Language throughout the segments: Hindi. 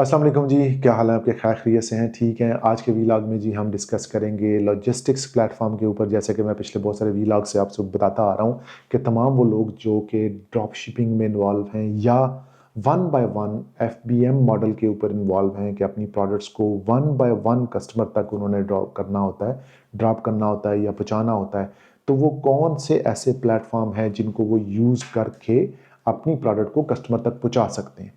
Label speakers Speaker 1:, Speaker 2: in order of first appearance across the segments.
Speaker 1: अस्सलाम वालेकुम जी, क्या हाल है आपके? खैर खैरियत से हैं? ठीक हैं। आज के वीलॉग में जी हम डिस्कस करेंगे लॉजिस्टिक्स प्लेटफॉर्म के ऊपर। जैसे कि मैं पिछले बहुत सारे वीलॉग से आपसे बताता आ रहा हूँ कि तमाम वो लोग जो कि ड्रॉप शिपिंग में इन्वॉल्व हैं या one by one FBM model के ऊपर इन्वॉल्व हैं कि अपनी प्रोडक्ट्स को वन बाय वन कस्टमर तक उन्होंने ड्रॉप करना होता है, या पहुँचाना होता है। तो वो कौन से ऐसे प्लेटफॉर्म हैं जिनको वो यूज़ करके अपनी प्रोडक्ट को कस्टमर तक पहुँचा सकते हैं।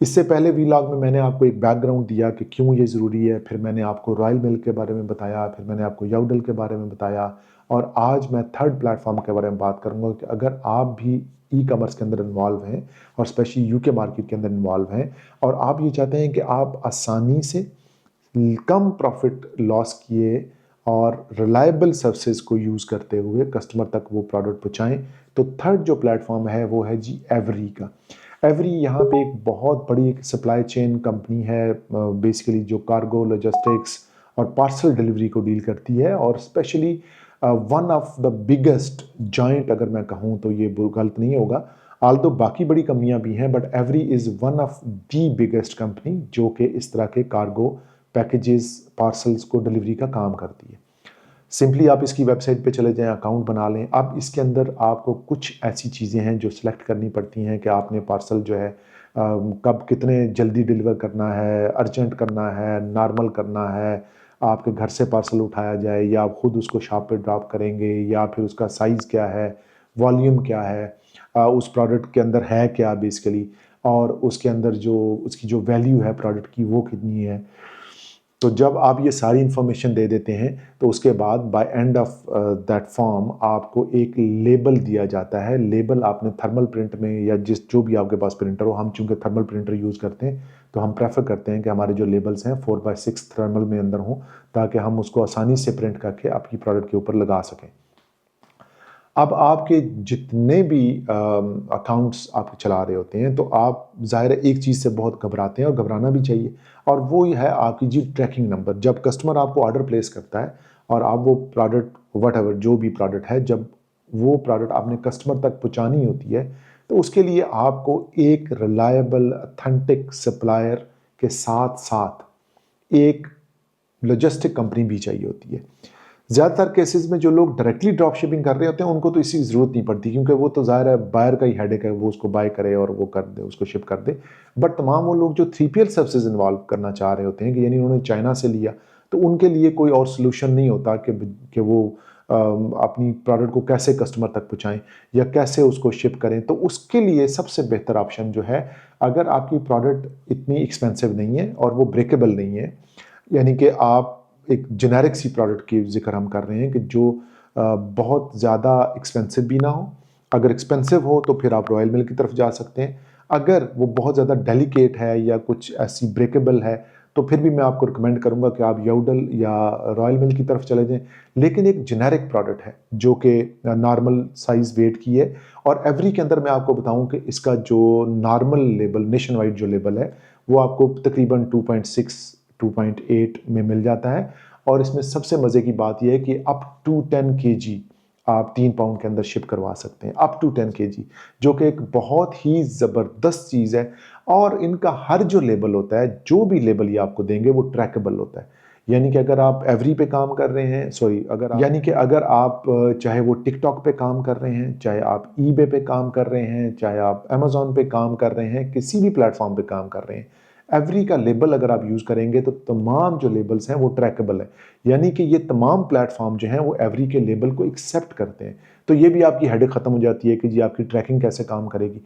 Speaker 1: इससे पहले वीलॉग में मैंने आपको एक बैकग्राउंड दिया कि क्यों ये ज़रूरी है, फिर मैंने आपको रॉयल मिल के बारे में बताया, फिर मैंने आपको याउडल के बारे में बताया, और आज मैं थर्ड प्लेटफॉर्म के बारे में बात करूंगा कि अगर आप भी ई कॉमर्स के अंदर इन्वॉल्व हैं और स्पेशली यूके मार्केट के अंदर इन्वॉल्व हैं और आप ये चाहते हैं कि आप आसानी से कम प्रॉफिट लॉस किए और रिलायबल सर्विसेज को यूज़ करते हुए कस्टमर तक वो प्रोडक्ट पहुँचाएँ, तो थर्ड जो प्लेटफॉर्म है वो है जी एवरी का। एवरी यहाँ पे एक बहुत बड़ी एक सप्लाई चेन कंपनी है, बेसिकली जो कार्गो, लॉजिस्टिक्स और पार्सल डिलीवरी को डील करती है, और specially one of the biggest joint, अगर मैं कहूँ तो ये गलत नहीं होगा, आल्दो बाकी बड़ी कंपनियां भी हैं, but every is one of the biggest company जो कि इस तरह के कार्गो पैकेजेस, पार्सल्स को डिलीवरी का काम करती है। सिंपली आप इसकी वेबसाइट पे चले जाएं, अकाउंट बना लें। अब इसके अंदर आपको कुछ ऐसी चीज़ें हैं जो सिलेक्ट करनी पड़ती हैं कि आपने पार्सल जो है कब कितने जल्दी डिलीवर करना है, अर्जेंट करना है, नॉर्मल करना है, आपके घर से पार्सल उठाया जाए या आप खुद उसको शॉप पे ड्रॉप करेंगे, या फिर उसका साइज़ क्या है, वॉल्यूम क्या है, उस प्रोडक्ट के अंदर है क्या बेसिकली, और उसके अंदर जो उसकी जो वैल्यू है प्रोडक्ट की वो कितनी है। तो जब आप ये सारी इन्फॉर्मेशन दे देते हैं तो उसके बाद by end of that form आपको एक लेबल दिया जाता है। लेबल आपने थर्मल प्रिंट में या जो भी आपके पास प्रिंटर हो, हम चूंकि थर्मल प्रिंटर यूज़ करते हैं तो हम प्रेफर करते हैं कि हमारे जो लेबल्स हैं 4x6 थर्मल में अंदर हों, ताकि हम उसको आसानी से प्रिंट करके आपकी प्रोडक्ट के ऊपर लगा सकें। अब आपके जितने भी अकाउंट्स आप चला रहे होते हैं तो आप ज़ाहिर है एक चीज़ से बहुत घबराते हैं, और घबराना भी चाहिए, और वो है आपकी जी ट्रैकिंग नंबर। जब कस्टमर आपको ऑर्डर प्लेस करता है और आप वो प्रोडक्ट वट जो भी प्रोडक्ट है, जब वो प्रोडक्ट आपने कस्टमर तक पहुँचानी होती है तो उसके लिए आपको एक रिलायबल अथेंटिक सप्लायर के साथ साथ एक लॉजिस्टिक कंपनी भी चाहिए होती है। ज़्यादातर केसेस में जो लोग डायरेक्टली ड्रॉप शिपिंग कर रहे होते हैं उनको तो इसकी ज़रूरत नहीं पड़ती, क्योंकि वो तो ज़ाहिर है बायर का ही हेडेक है, वो उसको बाय करे और वो कर दे, उसको शिप कर दे। बट तमाम वो लोग जो 3PL सर्विसेज इन्वॉल्व करना चाह रहे होते हैं कि यानी उन्होंने चाइना से लिया, तो उनके लिए कोई और सोल्यूशन नहीं होता कि वो अपनी प्रोडक्ट को कैसे कस्टमर तक पहुँचाएं या कैसे उसको शिप करें। तो उसके लिए सबसे बेहतर ऑप्शन जो है, अगर आपकी प्रोडक्ट इतनी एक्सपेंसिव नहीं है और वो ब्रेकेबल नहीं है, यानी कि आप एक जेनेरिक सी प्रोडक्ट की जिक्र हम कर रहे हैं कि जो बहुत ज़्यादा एक्सपेंसिव भी ना हो। अगर एक्सपेंसिव हो तो फिर आप रॉयल मिल की तरफ जा सकते हैं। अगर वो बहुत ज़्यादा डेलिकेट है या कुछ ऐसी ब्रेकेबल है तो फिर भी मैं आपको रिकमेंड करूंगा कि आप याउडल या रॉयल मिल की तरफ चले जाएं। लेकिन एक जेनेरिक प्रोडक्ट है जो कि नॉर्मल साइज़ वेट की है, और एवरी के अंदर मैं आपको बताऊं कि इसका जो नॉर्मल लेबल, नेशन वाइड जो लेबल है, वो आपको तकरीबन 2.6 2.8 में मिल जाता है। और इसमें सबसे मज़े की बात यह है कि अप टू 10 kg आप 3 पाउंड के अंदर शिप करवा सकते हैं, अप टू 10 kg, जो कि एक बहुत ही ज़बरदस्त चीज़ है। और इनका हर जो लेबल होता है, जो भी लेबल ये आपको देंगे वो ट्रैकेबल होता है। यानी कि अगर आप एवरी पे काम कर रहे हैं, अगर आप चाहे वो टिकटॉक पे काम कर रहे हैं, चाहे आप ईबे पे काम कर रहे हैं, चाहे आप अमेजोन पे काम कर रहे हैं, किसी भी प्लेटफॉर्म पे काम कर रहे हैं, एवरी का लेबल अगर आप यूज़ करेंगे तो तमाम जो लेबल्स हैं वो ट्रैकेबल है। यानी कि ये तमाम प्लेटफॉर्म जो हैं वो एवरी के लेबल को एक्सेप्ट करते हैं। तो ये भी आपकी हेडेक ख़त्म हो जाती है कि जी आपकी ट्रैकिंग कैसे काम करेगी।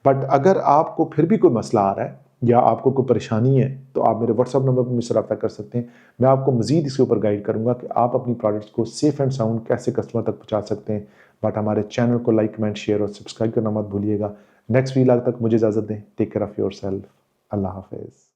Speaker 1: बट अगर आपको फिर भी कोई मसला आ रहा है या आपको कोई परेशानी है तो आप मेरे व्हाट्सअप नंबर पर मुझसे रब्ता कर सकते हैं। मैं आपको मज़ीद इसके ऊपर गाइड करूँगा कि आप अपनी प्रोडक्ट्स को सेफ़ एंड साउंड कैसे कस्टमर तक पहुँचा सकते हैं। बट हमारे चैनल को लाइक, कमेंट, शेयर और सब्सक्राइब करना मत भूलिएगा। नेक्स्ट वीलॉग तक मुझे इजाज़त दें। Take care of your self. अल्लाह हाफ़िज़।